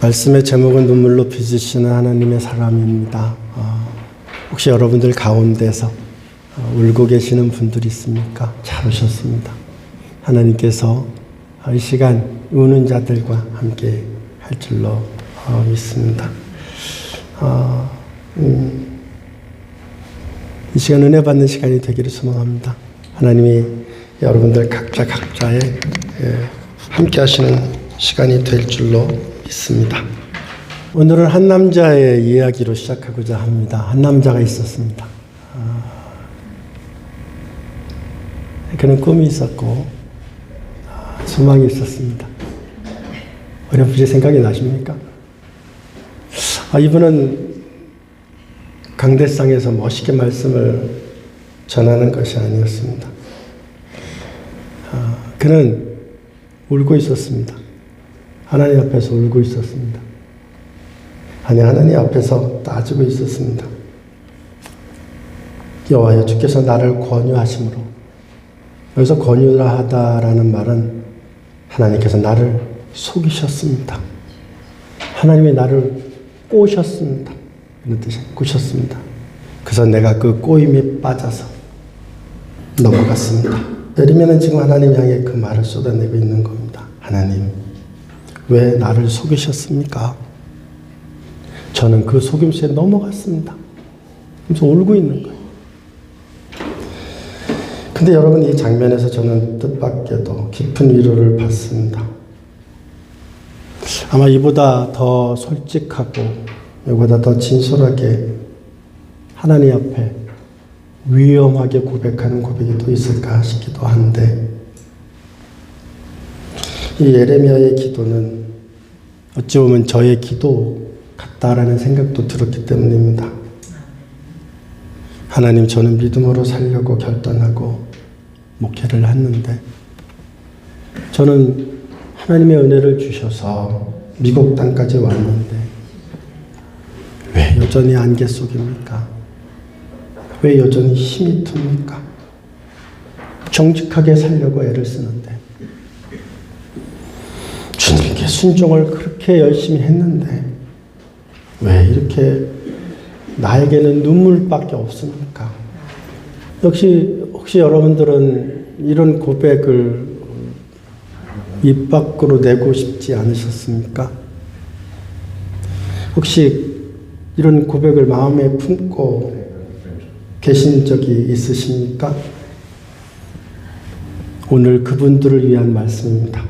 말씀의 제목은 눈물로 빚으시는 하나님의 사람입니다. 혹시 여러분들 가운데서 울고 계시는 분들이 있습니까? 잘 오셨습니다. 하나님께서 이 시간 우는 자들과 함께 할 줄로 믿습니다. 이 시간 은혜 받는 시간이 되기를 소망합니다. 하나님이 여러분들 각자의 함께 하시는 시간이 될 줄로 있습니다. 오늘은 한 남자의 이야기로 시작하고자 합니다. 한 남자가 있었습니다. 그는 꿈이 있었고 소망이 있었습니다. 어렴풋이 생각이 나십니까? 이분은 강대상에서 멋있게 말씀을 전하는 것이 아니었습니다. 그는 울고 있었습니다. 하나님 앞에서 울고 있었습니다. 하나님 앞에서 따지고 있었습니다. 여호와여, 주께서 나를 권유하심으로. 여기서 권유하다라는 말은 하나님께서 나를 속이셨습니다. 하나님이 나를 꼬셨습니다. 이런 뜻이 꼬셨습니다. 그래서 내가 그 꼬임에 빠져서 넘어갔습니다. 예레미야는 지금 하나님 향해 그 말을 쏟아내고 있는 겁니다. 하나님, 왜 나를 속이셨습니까? 저는 그 속임수에 넘어갔습니다. 그래서 울고 있는 거예요. 근데 여러분, 이 장면에서 저는 뜻밖에도 깊은 위로를 받습니다. 아마 이보다 더 솔직하고 이보다 더 진솔하게 하나님 앞에 위험하게 고백하는 고백이 또 있을까 싶기도 한데, 이 예레미야의 기도는 어찌 보면 저의 기도 같다라는 생각도 들었기 때문입니다. 하나님, 저는 믿음으로 살려고 결단하고 목회를 했는데, 저는 하나님의 은혜를 주셔서 미국 땅까지 왔는데 왜 여전히 안개 속입니까? 왜 여전히 힘이 듭니까? 정직하게 살려고 애를 쓰는데, 주님께 순종을 그렇게 열심히 했는데 왜 이렇게 나에게는 눈물밖에 없습니까? 혹시 여러분들은 이런 고백을 입 밖으로 내고 싶지 않으셨습니까? 혹시 이런 고백을 마음에 품고 계신 적이 있으십니까? 오늘 그분들을 위한 말씀입니다.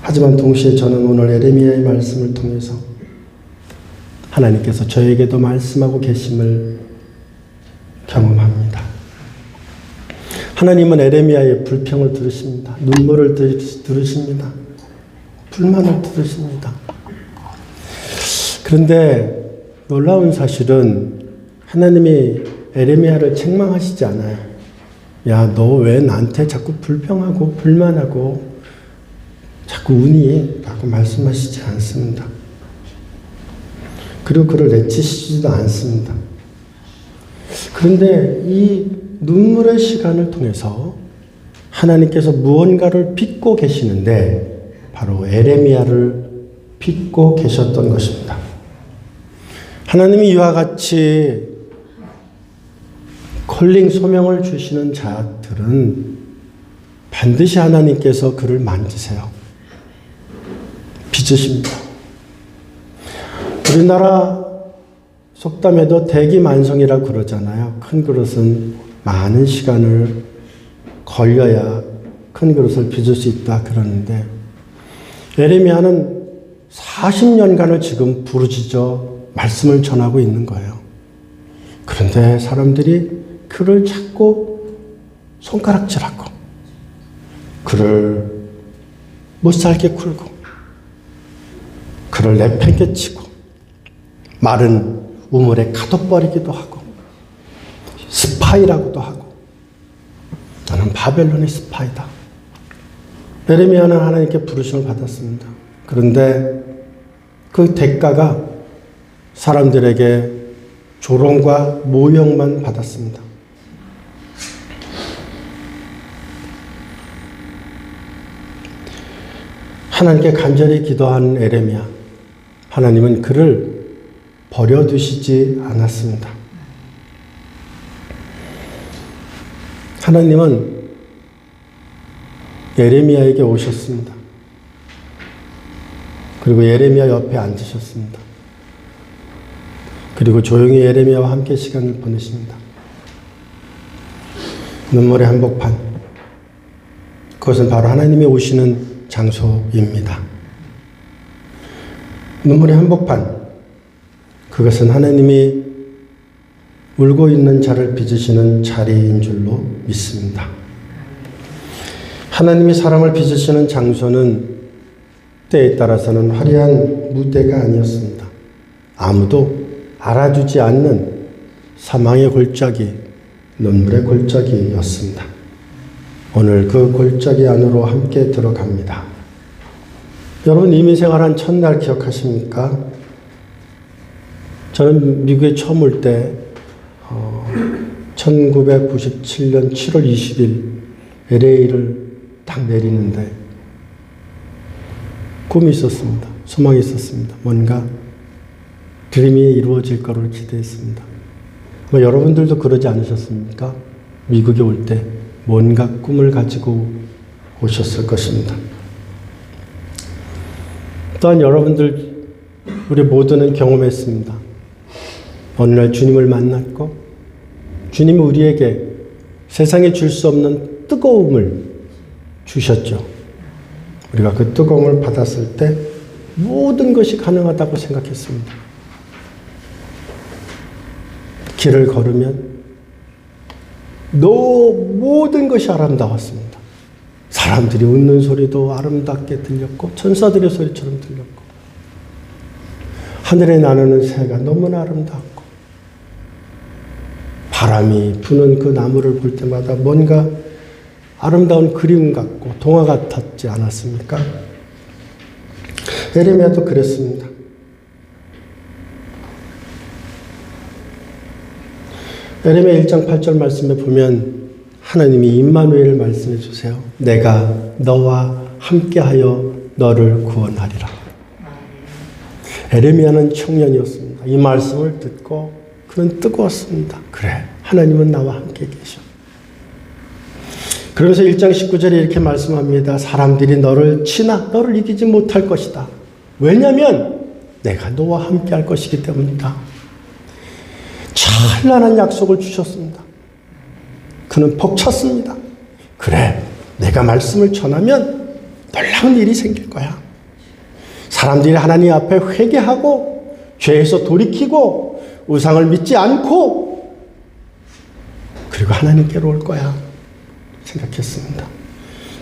하지만 동시에 저는 오늘 예레미야의 말씀을 통해서 하나님께서 저에게도 말씀하고 계심을 경험합니다. 하나님은 예레미야의 불평을 들으십니다. 눈물을 들으십니다. 불만을 들으십니다. 그런데 놀라운 사실은 하나님이 예레미야를 책망하시지 않아요. 야, 너 왜 나한테 자꾸 불평하고 불만하고 자꾸 우니? 라고 말씀하시지 않습니다. 그리고 그를 내치시지도 않습니다. 그런데 이 눈물의 시간을 통해서 하나님께서 무언가를 빚고 계시는데 바로 예레미야를 빚고 계셨던 것입니다. 하나님이 이와 같이 콜링 소명을 주시는 자들은 반드시 하나님께서 그를 만지세요. 빚으십니다. 우리나라 속담에도 대기만성이라고 그러잖아요. 큰 그릇은 많은 시간을 걸려야 큰 그릇을 빚을 수 있다 그러는데, 예레미야는 40년간을 지금 부르짖어 말씀을 전하고 있는 거예요. 그런데 사람들이 그를 자꾸 손가락질하고 그를 못살게 굴고 그를 내팽개치고 마른 우물에 가둬버리기도 하고 스파이라고도 하고, 나는 바벨론의 스파이다. 예레미야는 하나님께 부르심을 받았습니다. 그런데 그 대가가 사람들에게 조롱과 모욕만 받았습니다. 하나님께 간절히 기도한 에레미야. 하나님은 그를 버려두시지 않았습니다. 하나님은 예레미야에게 오셨습니다. 그리고 예레미야 옆에 앉으셨습니다. 그리고 조용히 예레미야와 함께 시간을 보내십니다. 눈물의 한복판. 그것은 바로 하나님이 오시는 장소입니다. 눈물의 한복판. 그것은 하나님이 울고 있는 자를 빚으시는 자리인 줄로 믿습니다. 하나님이 사람을 빚으시는 장소는 때에 따라서는 화려한 무대가 아니었습니다. 아무도 알아주지 않는 사망의 골짜기, 눈물의 골짜기였습니다. 오늘 그 골짜기 안으로 함께 들어갑니다. 여러분, 이민 생활한 첫날 기억하십니까? 저는 미국에 처음 올 때 1997년 7월 20일 LA를 딱 내리는데 꿈이 있었습니다. 소망이 있었습니다. 뭔가 드림이 이루어질 거를 기대했습니다. 여러분들도 그러지 않으셨습니까? 미국에 올 때 뭔가 꿈을 가지고 오셨을 것입니다. 또한 여러분들, 우리 모두는 경험했습니다. 어느 날 주님을 만났고 주님이 우리에게 세상에 줄 수 없는 뜨거움을 주셨죠. 우리가 그 뜨거움을 받았을 때 모든 것이 가능하다고 생각했습니다. 길을 걸으면 모든 것이 아름다웠습니다. 사람들이 웃는 소리도 아름답게 들렸고 천사들의 소리처럼 들렸고 하늘에 나누는 새가 너무나 아름답고 바람이 부는 그 나무를 볼 때마다 뭔가 아름다운 그림 같고 동화 같았지 않았습니까? 예레미야도 그랬습니다. 예레미야 1장 8절 말씀에 보면 하나님이 임마누엘을 말씀해 주세요. 내가 너와 함께하여 너를 구원하리라. 예레미야는 청년이었습니다. 이 말씀을 듣고 그는 뜨거웠습니다. 그래, 하나님은 나와 함께 계셔. 그러면서 1장 19절에 이렇게 말씀합니다. 사람들이 너를 치나 너를 이기지 못할 것이다. 왜냐하면 내가 너와 함께 할 것이기 때문이다. 찬란한 약속을 주셨습니다. 그는 벅찼습니다. 그래, 내가 말씀을 전하면 놀라운 일이 생길 거야. 사람들이 하나님 앞에 회개하고 죄에서 돌이키고 우상을 믿지 않고 그리고 하나님께로 올 거야 생각했습니다.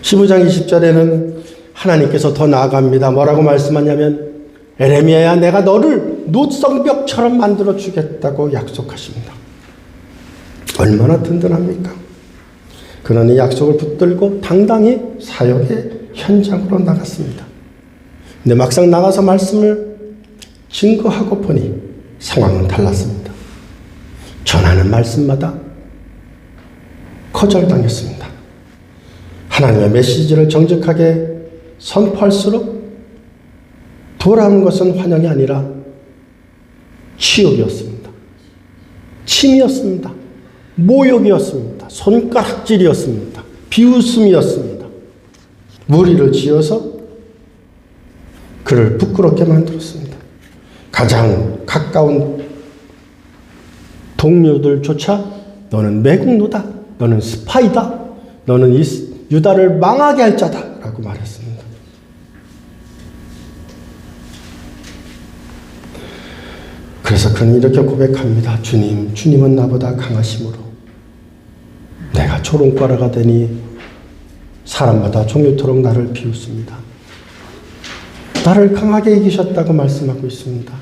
15장 20절에는 하나님께서 더 나아갑니다. 뭐라고 말씀하냐면 에레미야야, 내가 너를 놋성벽처럼 만들어 주겠다고 약속하십니다. 얼마나 든든합니까? 그는 이 약속을 붙들고 당당히 사역의 현장으로 나갔습니다. 근데 막상 나가서 말씀을 증거하고 보니 상황은 달랐습니다. 전하는 말씀마다 거절당했습니다. 하나님의 메시지를 정직하게 선포할수록 돌아오는 것은 환영이 아니라 치욕이었습니다. 침이었습니다. 모욕이었습니다. 손가락질이었습니다. 비웃음이었습니다. 무리를 지어서 그를 부끄럽게 만들었습니다. 가장 가까운 동료들조차 너는 매국노다. 너는 스파이다. 너는 유다를 망하게 할 자다. 라고 말했습니다. 그래서 그는 이렇게 고백합니다. 주님은 나보다 강하심으로 내가 조롱거라가 되니 사람마다 종류토록 나를 비웃습니다. 나를 강하게 이기셨다고 말씀하고 있습니다.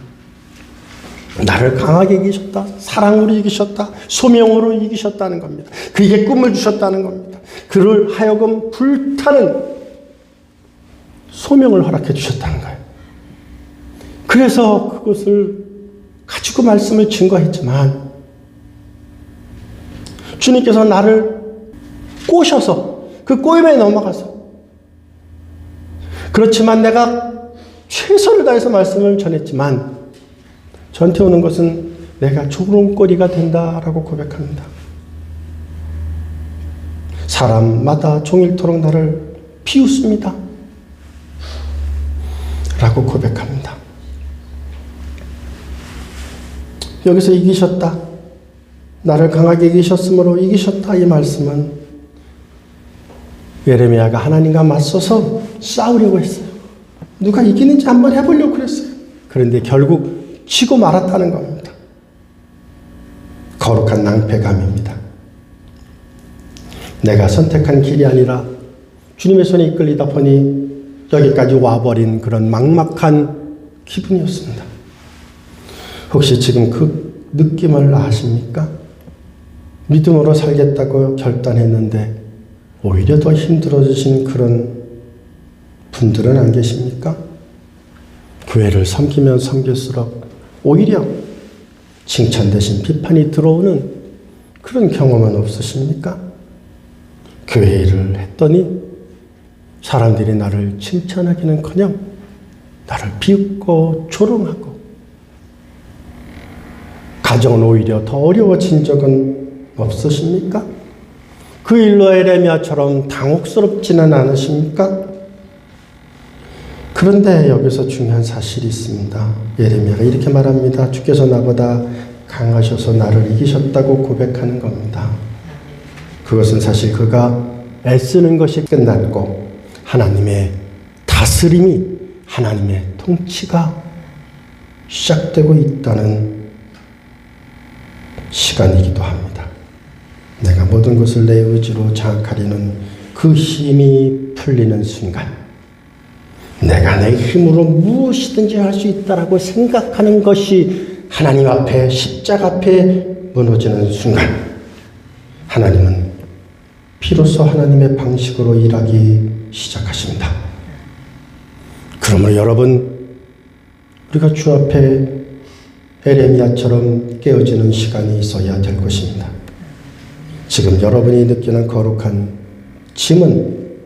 나를 강하게 이기셨다. 사랑으로 이기셨다. 소명으로 이기셨다는 겁니다. 그에게 꿈을 주셨다는 겁니다. 그를 하여금 불타는 소명을 허락해 주셨다는 거예요. 그래서 그것을 가지고 말씀을 증거했지만 주님께서 나를 꼬셔서 그 꼬임에 넘어가서 그렇지만 내가 최선을 다해서 말씀을 전했지만 저한테 오는 것은 내가 조롱거리가 된다라고 고백합니다. 사람마다 종일토록 나를 비웃습니다. 라고 고백합니다. 여기서 이기셨다. 나를 강하게 이기셨으므로 이기셨다. 이 말씀은 예레미야가 하나님과 맞서서 싸우려고 했어요. 누가 이기는지 한번 해보려고 그랬어요. 그런데 결국 지고 말았다는 겁니다. 거룩한 낭패감입니다. 내가 선택한 길이 아니라 주님의 손에 이끌리다 보니 여기까지 와버린 그런 막막한 기분이었습니다. 혹시 지금 그 느낌을 아십니까? 믿음으로 살겠다고 결단했는데 오히려 더 힘들어지신 그런 분들은 안 계십니까? 교회를 섬기면 섬길수록 오히려 칭찬 대신 비판이 들어오는 그런 경험은 없으십니까? 교회 일을 했더니 사람들이 나를 칭찬하기는커녕 나를 비웃고 조롱하고 가정은 오히려 더 어려워진 적은 없으십니까? 그 일로 예레미야처럼 당혹스럽지는 않으십니까? 그런데 여기서 중요한 사실이 있습니다. 예레미야가 이렇게 말합니다. 주께서 나보다 강하셔서 나를 이기셨다고 고백하는 겁니다. 그것은 사실 그가 애쓰는 것이 끝났고 하나님의 다스림이, 하나님의 통치가 시작되고 있다는 시간이기도 합니다. 내가 모든 것을 내 의지로 장악하려는 그 힘이 풀리는 순간, 내가 내 힘으로 무엇이든지 할 수 있다라고 생각하는 것이 하나님 앞에, 십자가 앞에 무너지는 순간, 하나님은 비로소 하나님의 방식으로 일하기 시작하십니다. 그러므로 여러분, 우리가 주 앞에 예레미야처럼 깨어지는 시간이 있어야 될 것입니다. 지금 여러분이 느끼는 거룩한 짐은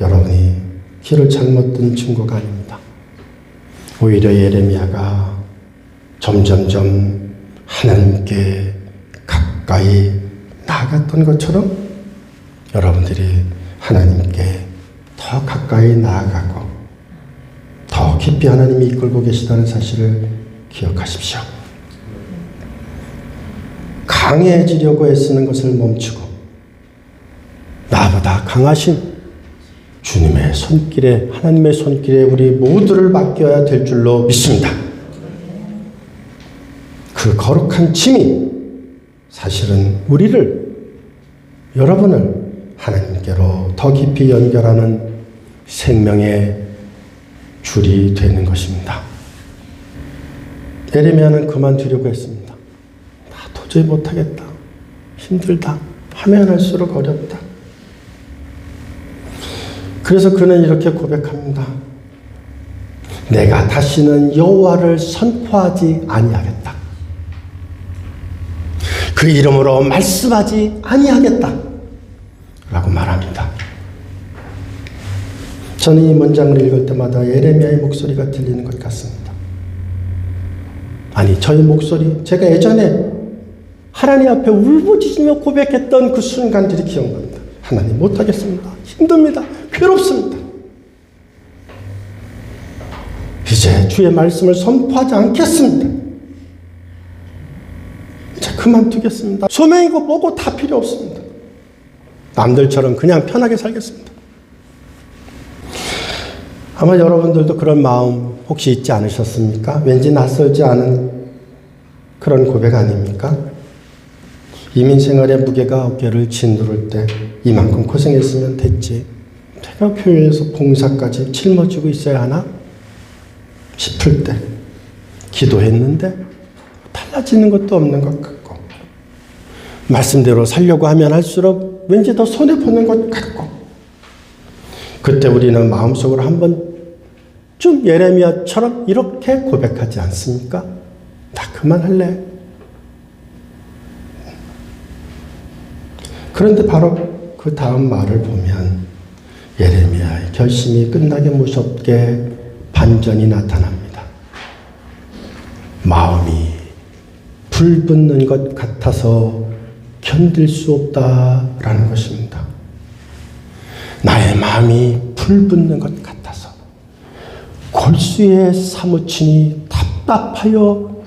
여러분이 길을 잘못 든 증거가 아닙니다. 오히려 예레미야가 점점점 하나님께 가까이 나아갔던 것처럼 여러분들이 하나님께 더 가까이 나아가고 더 깊이 하나님이 이끌고 계시다는 사실을 기억하십시오. 강해지려고 애쓰는 것을 멈추고 나보다 강하신 주님의 손길에, 하나님의 손길에 우리 모두를 맡겨야 될 줄로 믿습니다. 그 거룩한 짐이 사실은 우리를, 여러분을 하나님께로 더 깊이 연결하는 생명의 줄이 되는 것입니다. 예레미야는 그만두려고 했습니다. 나 도저히 못하겠다. 힘들다. 하면 할수록 어렵다. 그래서 그는 이렇게 고백합니다. 내가 다시는 여호와를 선포하지 아니하겠다. 그 이름으로 말씀하지 아니하겠다. 라고 말합니다. 저는 이 문장을 읽을 때마다 예레미야의 목소리가 들리는 것 같습니다. 아니, 저희 목소리, 제가 예전에 하나님 앞에 울부짖으며 고백했던 그 순간들이 기억납니다. 하나님, 못하겠습니다. 힘듭니다. 괴롭습니다. 이제 주의 말씀을 선포하지 않겠습니다. 이제 그만두겠습니다. 소명이고 뭐고 다 필요 없습니다. 남들처럼 그냥 편하게 살겠습니다. 아마 여러분들도 그런 마음 혹시 있지 않으셨습니까? 왠지 낯설지 않은 그런 고백 아닙니까? 이민생활의 무게가 어깨를 짓누를 때 이만큼 고생했으면 됐지. 내가 교회에서 봉사까지 짊어지고 있어야 하나? 싶을 때 기도했는데 달라지는 것도 없는 것 같고 말씀대로 살려고 하면 할수록 왠지 더 손해보는 것 같고 그때 우리는 마음속으로 한번쯤 예레미야처럼 이렇게 고백하지 않습니까? 나 그만할래. 그런데 바로 그 다음 말을 보면 예레미야의 결심이 끝나게 무섭게 반전이 나타납니다. 마음이 불붙는 것 같아서 견딜 수 없다라는 것입니다. 나의 마음이 불붙는 것 같아서 골수에 사무치니 답답하여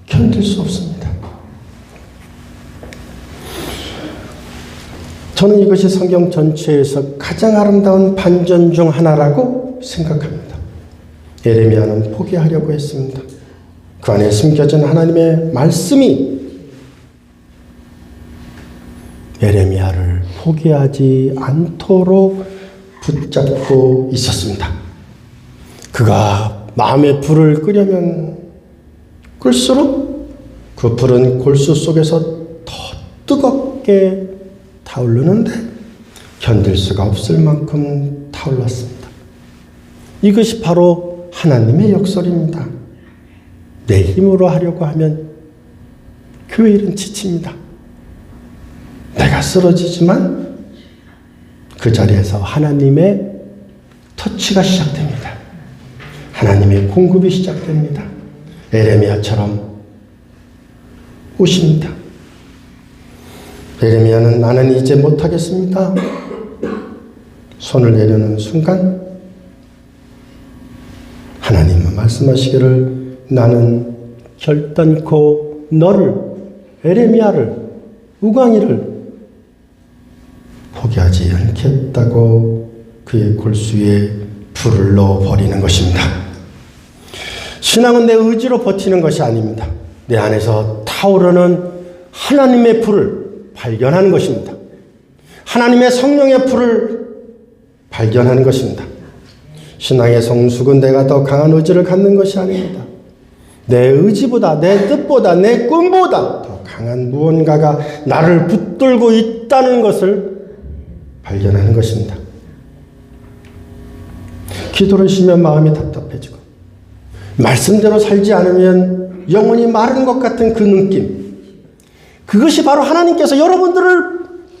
견딜 수 없습니다. 저는 이것이 성경 전체에서 가장 아름다운 반전 중 하나라고 생각합니다. 예레미야는 포기하려고 했습니다. 그 안에 숨겨진 하나님의 말씀이 예레미야를 포기하지 않도록 붙잡고 있었습니다. 그가 마음의 불을 끄려면 끌수록 그 불은 골수 속에서 더 뜨겁게 타오르는데 견딜 수가 없을 만큼 타올랐습니다. 이것이 바로 하나님의 역설입니다. 내 힘으로 하려고 하면 교회 일은 지칩니다. 내가 쓰러지지만 그 자리에서 하나님의 터치가 시작됩니다. 하나님의 공급이 시작됩니다. 예레미야처럼 오십니다. 예레미야는 나는 이제 못하겠습니다. 손을 내려는 순간 하나님은 말씀하시기를 나는 결단코 너를 예레미야를 우강이를 포기하지 않겠다고 그의 골수에 불을 넣어버리는 것입니다. 신앙은 내 의지로 버티는 것이 아닙니다. 내 안에서 타오르는 하나님의 불을 발견하는 것입니다. 하나님의 성령의 불을 발견하는 것입니다. 신앙의 성숙은 내가 더 강한 의지를 갖는 것이 아닙니다. 내 의지보다, 내 뜻보다, 내 꿈보다 더 강한 무언가가 나를 붙들고 있다는 것을 발견하는 것입니다. 기도를 쉬면 마음이 답답해지고 말씀대로 살지 않으면 영혼이 마른 것 같은 그 느낌, 그것이 바로 하나님께서 여러분들을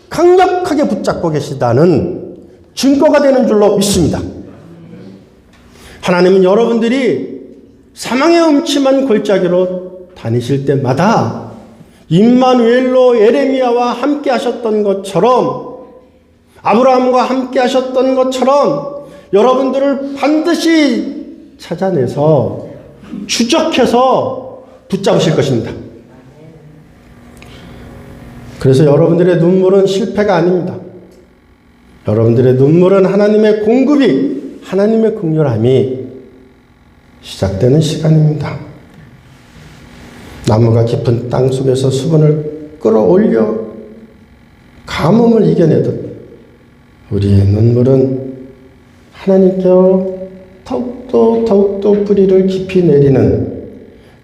강력하게 붙잡고 계시다는 증거가 되는 줄로 믿습니다. 하나님은 여러분들이 사망의 음침한 골짜기로 다니실 때마다 임마누엘로 예레미야와 함께 하셨던 것처럼, 아브라함과 함께 하셨던 것처럼 여러분들을 반드시 찾아내서 추적해서 붙잡으실 것입니다. 그래서 여러분들의 눈물은 실패가 아닙니다. 여러분들의 눈물은 하나님의 공급이, 하나님의 긍휼함이 시작되는 시간입니다. 나무가 깊은 땅 속에서 수분을 끌어올려 가뭄을 이겨내듯 우리의 눈물은 하나님께로 더욱더 뿌리를 깊이 내리는,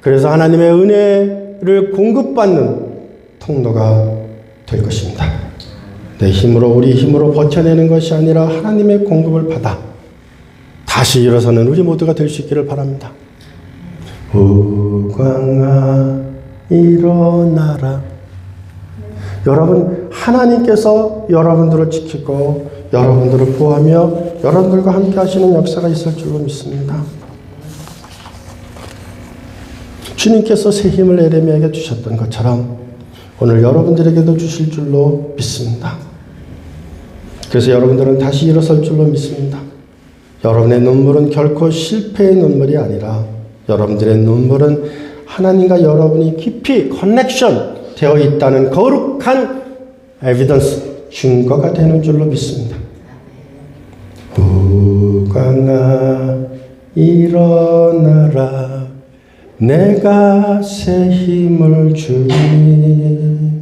그래서 하나님의 은혜를 공급받는 통로가 될 것입니다. 내 힘으로, 우리 힘으로 버텨내는 것이 아니라 하나님의 공급을 받아 다시 일어서는 우리 모두가 될 수 있기를 바랍니다. 우광아 일어나라. 여러분, 하나님께서 여러분들을 지키고 여러분들을 보호하며 여러분들과 함께 하시는 역사가 있을 줄로 믿습니다. 주님께서 새 힘을 예레미야에게 주셨던 것처럼 오늘 여러분들에게도 주실 줄로 믿습니다. 그래서 여러분들은 다시 일어설 줄로 믿습니다. 여러분의 눈물은 결코 실패의 눈물이 아니라 여러분들의 눈물은 하나님과 여러분이 깊이 커넥션 되어 있다는 거룩한 에비던스, 증거가 되는 줄로 믿습니다. 우광아 일어나라, 내가 새 힘을 주니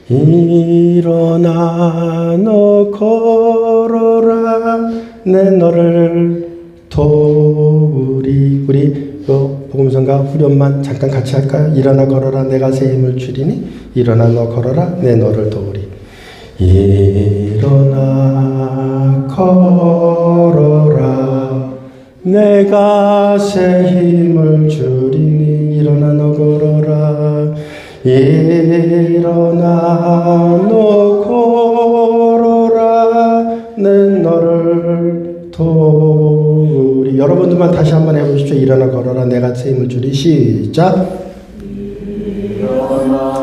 일어나 너 걸어라, 내 너를 도우리. 우리 복음성가 후렴만 잠깐 같이 할까요? 일어나 걸어라, 내가 새 힘을 주리니 일어나 너 걸어라, 내 너를 도우리. 일어나 걸어라, 내가 새 힘을 주리니 일어나 너 걸어라. 일어나 너 걸어라, 내 너를 여러분들만 다시 한번 해보십시오. 일어나 걸어라 내가 새 힘을 주리. 시작.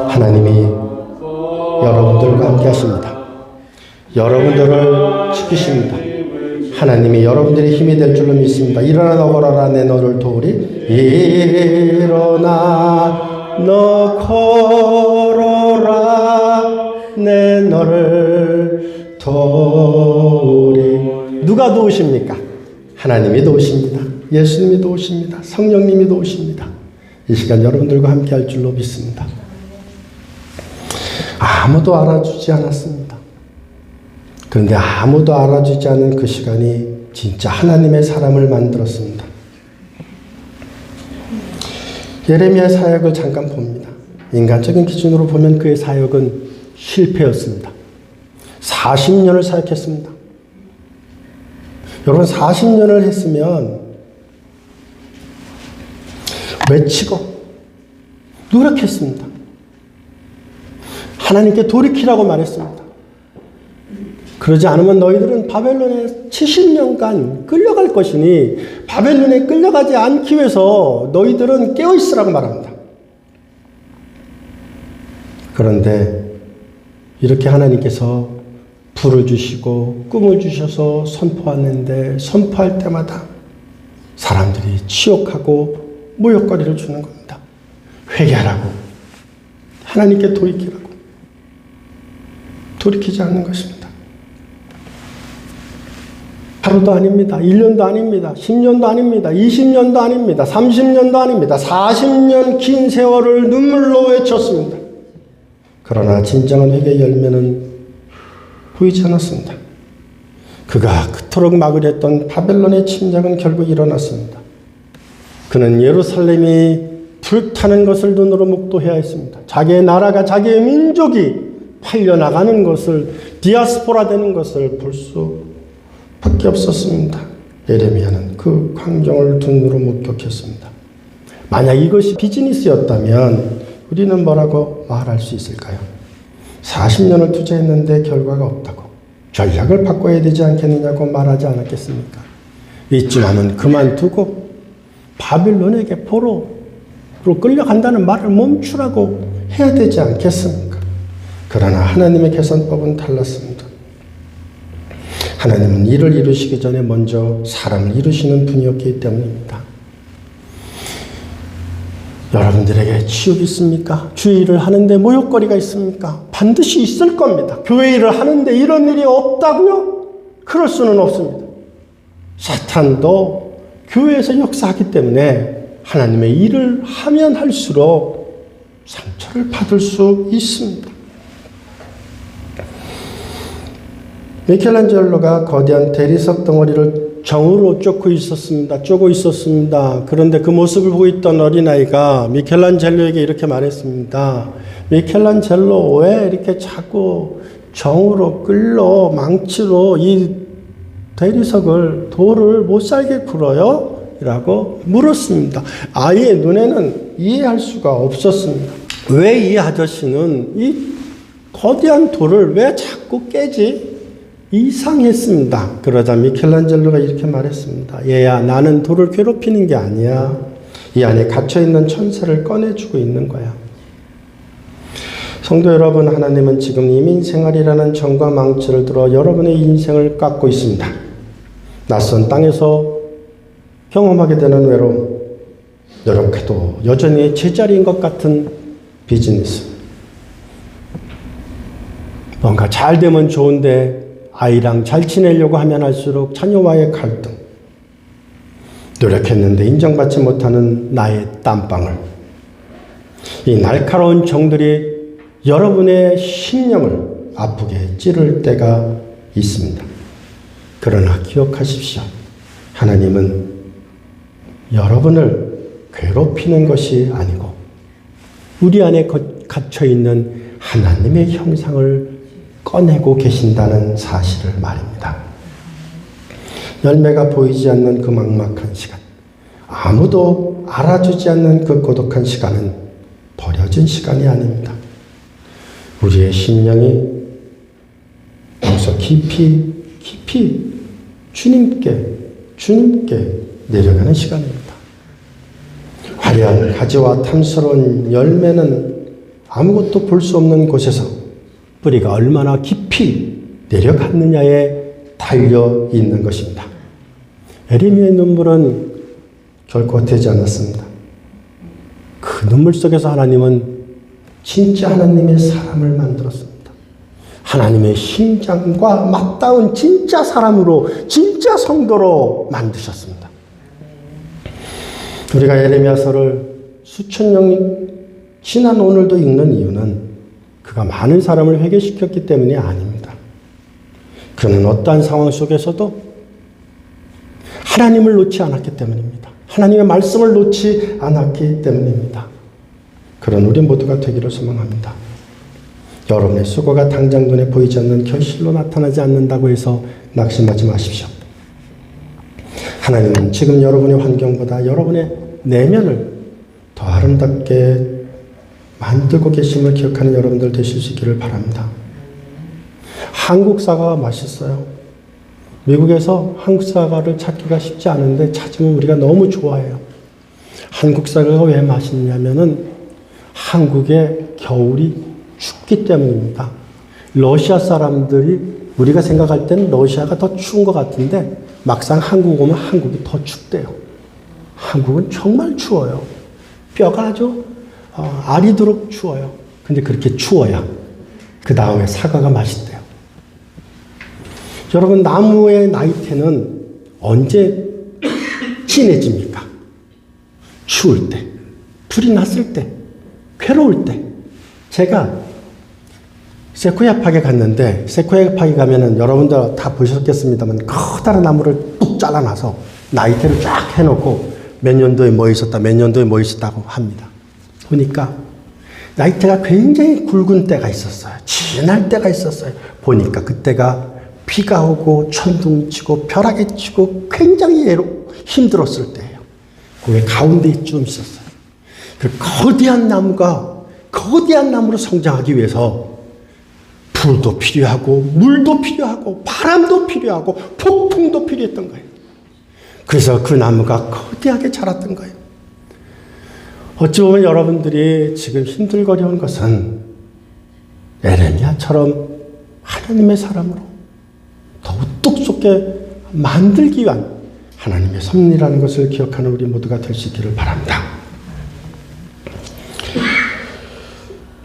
하나님이 여러분들과 함께 하십니다. 여러분들을 지키십니다. 하나님이 여러분들의 힘이 될 줄로 믿습니다. 일어나 너 걸어라 내 너를 도우리. 일어나 너 걸어라 내 너를 도우리. 누가 도우십니까? 하나님이 도우십니다. 예수님이 도우십니다. 성령님이 도우십니다. 이 시간 여러분들과 함께 할 줄로 믿습니다. 아무도 알아주지 않았습니다. 그런데 아무도 알아주지 않은 그 시간이 진짜 하나님의 사람을 만들었습니다. 예레미야 사역을 잠깐 봅니다. 인간적인 기준으로 보면 그의 사역은 실패였습니다. 40년을 사역했습니다. 여러분 40년을 했으면 외치고 노력했습니다. 하나님께 돌이키라고 말했습니다. 그러지 않으면 너희들은 바벨론에 70년간 끌려갈 것이니 바벨론에 끌려가지 않기 위해서 너희들은 깨어있으라고 말합니다. 그런데 이렇게 하나님께서 불을 주시고 꿈을 주셔서 선포하는데 선포할 때마다 사람들이 치욕하고 모욕거리를 주는 겁니다. 회개하라고, 하나님께 돌이키라고. 돌이키지 않는 것입니다. 하루도 아닙니다. 1년도 아닙니다. 10년도 아닙니다. 20년도 아닙니다. 30년도 아닙니다. 40년 긴 세월을 눈물로 외쳤습니다. 그러나 진정한 회개의 열매는 보이지 않았습니다. 그가 그토록 막으려 했던 바벨론의 침략은 결국 일어났습니다. 그는 예루살렘이 불타는 것을 눈으로 목도해야 했습니다. 자기의 나라가, 자기의 민족이 팔려나가는 것을, 디아스포라 되는 것을 볼 수밖에 없었습니다. 예레미야는 그 광경을 눈으로 목격했습니다. 만약 이것이 비즈니스였다면 우리는 뭐라고 말할 수 있을까요? 40년을 투자했는데 결과가 없다고 전략을 바꿔야 되지 않겠느냐고 말하지 않았겠습니까? 이쯤 하면 그만두고 바빌론에게 포로로 끌려간다는 말을 멈추라고 해야 되지 않겠습니까? 그러나 하나님의 계산법은 달랐습니다. 하나님은 일을 이루시기 전에 먼저 사람을 이루시는 분이었기 때문입니다. 여러분들에게 치욕이 있습니까? 주의 일을 하는데 모욕거리가 있습니까? 반드시 있을 겁니다. 교회 일을 하는데 이런 일이 없다고요? 그럴 수는 없습니다. 사탄도 교회에서 역사하기 때문에 하나님의 일을 하면 할수록 상처를 받을 수 있습니다. 미켈란젤로가 거대한 대리석 덩어리를 정으로 쪼고 있었습니다. 그런데 그 모습을 보고 있던 어린아이가 미켈란젤로에게 이렇게 말했습니다. 미켈란젤로, 왜 이렇게 자꾸 정으로 끌로 망치로 이 대리석을, 돌을 못 살게 굴어요? 라고 물었습니다. 아이의 눈에는 이해할 수가 없었습니다. 왜 이 아저씨는 이 거대한 돌을 왜 자꾸 깨지? 이상했습니다. 그러자 미켈란젤로가 이렇게 말했습니다. 얘야, 나는 돌을 괴롭히는 게 아니야. 이 안에 갇혀있는 천사를 꺼내주고 있는 거야. 성도 여러분, 하나님은 지금 이민생활이라는 정과 망치를 들어 여러분의 인생을 깎고 있습니다. 낯선 땅에서 경험하게 되는 외로움, 노력해도 여전히 제자리인 것 같은 비즈니스, 뭔가 잘 되면 좋은데 아이랑 잘 지내려고 하면 할수록 자녀와의 갈등, 노력했는데 인정받지 못하는 나의 땀방울, 이 날카로운 정들이 여러분의 심령을 아프게 찌를 때가 있습니다. 그러나 기억하십시오. 하나님은 여러분을 괴롭히는 것이 아니고 우리 안에 갇혀있는 하나님의 형상을 꺼내고 계신다는 사실을 말입니다. 열매가 보이지 않는 그 막막한 시간, 아무도 알아주지 않는 그 고독한 시간은 버려진 시간이 아닙니다. 우리의 심령이 여기서 깊이 주님께 내려가는 시간입니다. 화려한 가지와 탐스러운 열매는 아무것도 볼 수 없는 곳에서 뿌리가 얼마나 깊이 내려갔느냐에 달려 있는 것입니다. 에레미야의 눈물은 결코 되지 않았습니다. 그 눈물 속에서 하나님은 진짜 하나님의 사람을 만들었습니다. 하나님의 심장과 맞닿은 진짜 사람으로, 진짜 성도로 만드셨습니다. 우리가 에레미야서를 수천 년 지난 오늘도 읽는 이유는 그가 많은 사람을 회개시켰기 때문이 아닙니다. 그는 어떠한 상황 속에서도 하나님을 놓지 않았기 때문입니다. 하나님의 말씀을 놓지 않았기 때문입니다. 그런 우리 모두가 되기를 소망합니다. 여러분의 수고가 당장 눈에 보이지 않는 결실로 나타나지 않는다고 해서 낙심하지 마십시오. 하나님은 지금 여러분의 환경보다 여러분의 내면을 더 아름답게 만들고 계심을 기억하는 여러분들 되실 수 있기를 바랍니다. 한국 사과가 맛있어요. 미국에서 한국 사과를 찾기가 쉽지 않은데 찾으면 우리가 너무 좋아해요. 한국 사과가 왜 맛있냐면은 한국의 겨울이 춥기 때문입니다. 러시아 사람들이 우리가 생각할 때는 러시아가 더 추운 것 같은데 막상 한국 오면 한국이 더 춥대요. 한국은 정말 추워요. 뼈가 아주 아리도록 추워요. 근데 그렇게 추워야 그 다음에 사과가 맛있대요. 여러분, 나무의 나이테는 언제 진해집니까? 추울 때, 불이 났을 때, 괴로울 때. 제가 세코야 팍에 갔는데, 세코야 팍에 가면은 여러분들 다 보셨겠습니다만 커다란 나무를 뚝 잘라놔서 나이테를 쫙 해놓고 몇 년도에 뭐 있었다, 몇 년도에 뭐 있었다고 합니다. 보니까 나이테가 굉장히 굵은 때가 있었어요. 진할 때가 있었어요. 보니까 그때가 비가 오고 천둥 치고 벼락이 치고 굉장히 힘들었을 때예요. 그 가운데에 좀 있었어요. 그 거대한 나무로 성장하기 위해서 불도 필요하고 물도 필요하고 바람도 필요하고 폭풍도 필요했던 거예요. 그래서 그 나무가 거대하게 자랐던 거예요. 어찌 보면 여러분들이 지금 힘들거려온 것은 에레미야처럼 하나님의 사람으로 더 우뚝 솟게 만들기 위한 하나님의 섭리라는 것을 기억하는 우리 모두가 될 수 있기를 바랍니다.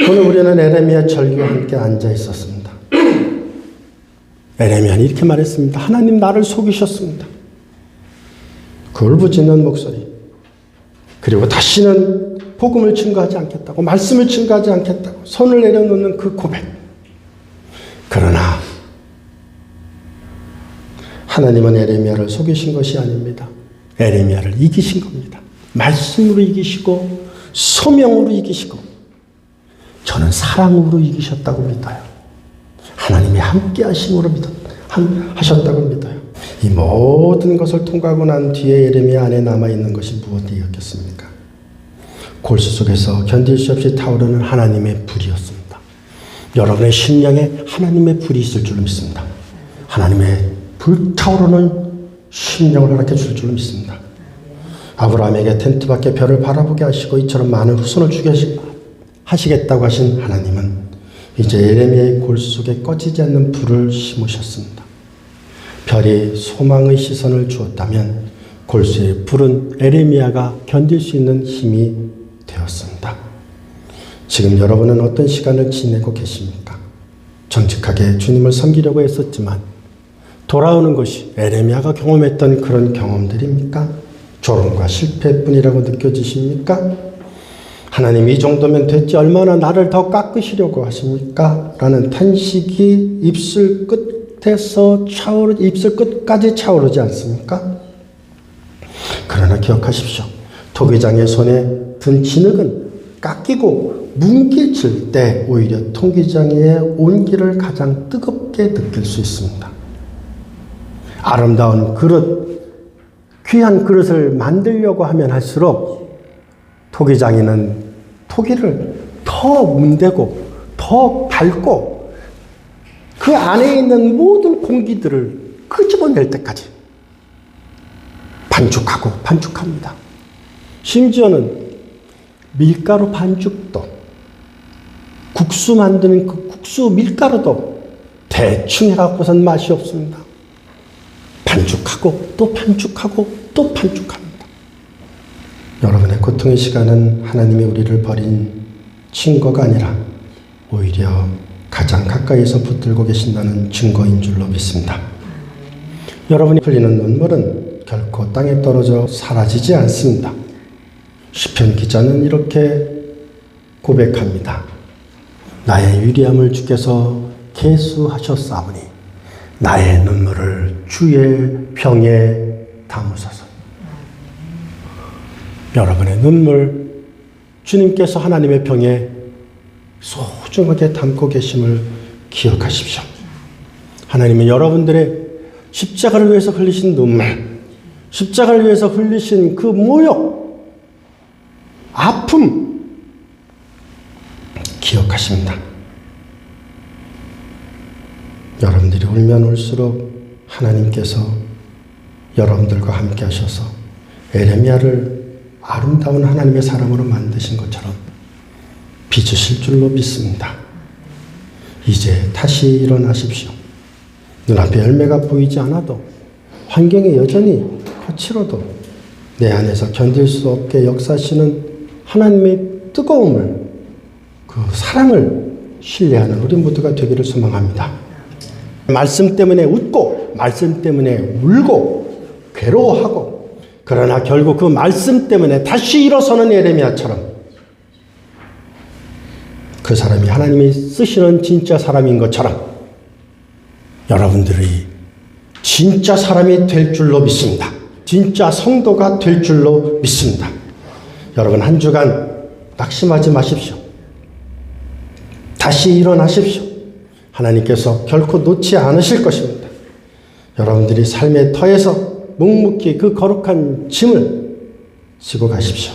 오늘 우리는 에레미야 절기와 함께 앉아 있었습니다. 에레미야는 이렇게 말했습니다. 하나님 나를 속이셨습니다. 그 울부짖는 목소리, 그리고 다시는 복음을 증거하지 않겠다고, 말씀을 증거하지 않겠다고 손을 내려놓는 그 고백. 그러나 하나님은 에레미야를 속이신 것이 아닙니다. 에레미야를 이기신 겁니다. 말씀으로 이기시고 소명으로 이기시고 저는 사랑으로 이기셨다고 믿어요. 하나님이 함께 하심으로 하셨다고 믿어요. 이 모든 것을 통과하고 난 뒤에 에레미야 안에 남아있는 것이 무엇이었겠습니까? 골수 속에서 견딜 수 없이 타오르는 하나님의 불이었습니다. 여러분의 심령에 하나님의 불이 있을 줄 믿습니다. 하나님의 불타오르는 심령을 허락해 줄 줄 믿습니다. 아브라함에게 텐트 밖에 별을 바라보게 하시고 이처럼 많은 후손을 주게 하시겠다고 하신 하나님은 이제 에레미야의 골수 속에 꺼지지 않는 불을 심으셨습니다. 별이 소망의 시선을 주었다면 골수의 불은 에레미야가 견딜 수 있는 힘이 되었습니다. 지금 여러분은 어떤 시간을 지내고 계십니까? 정직하게 주님을 섬기려고 했었지만 돌아오는 것이 에레미야가 경험했던 그런 경험들입니까? 조롱과 실패뿐이라고 느껴지십니까? 하나님 이 정도면 됐지 얼마나 나를 더 깎으시려고 하십니까? 라는 탄식이 입술 끝까지 차오르지 않습니까? 그러나 기억하십시오. 토기장의 손에 든 진흙은 깎이고 뭉개질 때 오히려 토기장의 온기를 가장 뜨겁게 느낄 수 있습니다. 아름다운 그릇, 귀한 그릇을 만들려고 하면 할수록 토기장이는 토기를 더 문대고 더 밟고 그 안에 있는 모든 공기들을 끄집어낼 때까지 반죽하고 반죽합니다. 심지어는 밀가루 반죽도, 국수 만드는 그 국수 밀가루도 대충 해갖고선 맛이 없습니다. 반죽하고 또 반죽하고 또 반죽합니다. 여러분의 고통의 시간은 하나님이 우리를 버린 친구가 아니라 오히려 가장 가까이서 붙들고 계신다는 증거인 줄로 믿습니다. 여러분이 흘리는 눈물은 결코 땅에 떨어져 사라지지 않습니다. 시편 기자는 이렇게 고백합니다. 나의 유리함을 주께서 계수하셨사오니 나의 눈물을 주의 병에 담으소서. 여러분의 눈물 주님께서 하나님의 병에 소중하게 담고 계심을 기억하십시오. 하나님은 여러분들의 십자가를 위해서 흘리신 눈물, 십자가를 위해서 흘리신 그 모욕, 아픔 기억하십니다. 여러분들이 울면 울수록 하나님께서 여러분들과 함께 하셔서 에레미야를 아름다운 하나님의 사람으로 만드신 것처럼 빚으실 줄로 믿습니다. 이제 다시 일어나십시오. 눈앞에 열매가 보이지 않아도 환경이 여전히 거칠어도 내 안에서 견딜 수 없게 역사하시는 하나님의 뜨거움을, 그 사랑을 신뢰하는 우리 모두가 되기를 소망합니다. 말씀 때문에 웃고 말씀 때문에 울고 괴로워하고 그러나 결국 그 말씀 때문에 다시 일어서는 에레미야처럼 그 사람이 하나님이 쓰시는 진짜 사람인 것처럼 여러분들이 진짜 사람이 될 줄로 믿습니다. 진짜 성도가 될 줄로 믿습니다. 여러분 한 주간 낙심하지 마십시오. 다시 일어나십시오. 하나님께서 결코 놓지 않으실 것입니다. 여러분들이 삶의 터에서 묵묵히 그 거룩한 짐을 지고 가십시오.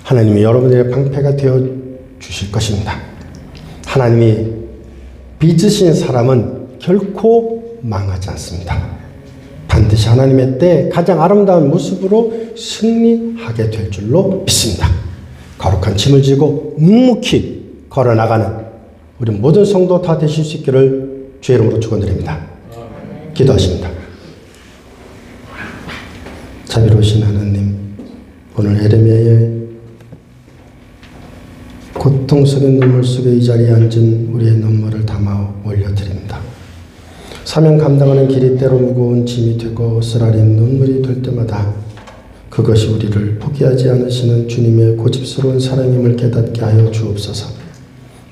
하나님이 여러분들의 방패가 되어 주실 것입니다. 하나님이 빚으신 사람은 결코 망하지 않습니다. 반드시 하나님의 때에 가장 아름다운 모습으로 승리하게 될 줄로 믿습니다. 거룩한 짐을 지고 묵묵히 걸어나가는 우리 모든 성도 다 되실 수 있기를 주의 이름으로 축원드립니다. 기도하십니다. 자비로우신 하나님, 오늘 에레미야의 고통 속의 눈물 속에 이 자리에 앉은 우리의 눈물을 담아 올려드립니다. 사명 감당하는 길이 때로 무거운 짐이 되고 쓰라린 눈물이 될 때마다 그것이 우리를 포기하지 않으시는 주님의 고집스러운 사랑임을 깨닫게 하여 주옵소서.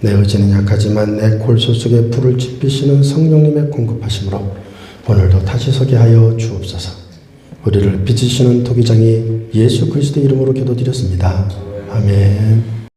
내 의지는 약하지만 내 골소 속에 불을 지피시는 성령님의 공급하심으로 오늘도 다시 서게 하여 주옵소서. 우리를 빚으시는 도기장이 예수 그리스도의 이름으로 기도드렸습니다. 아멘.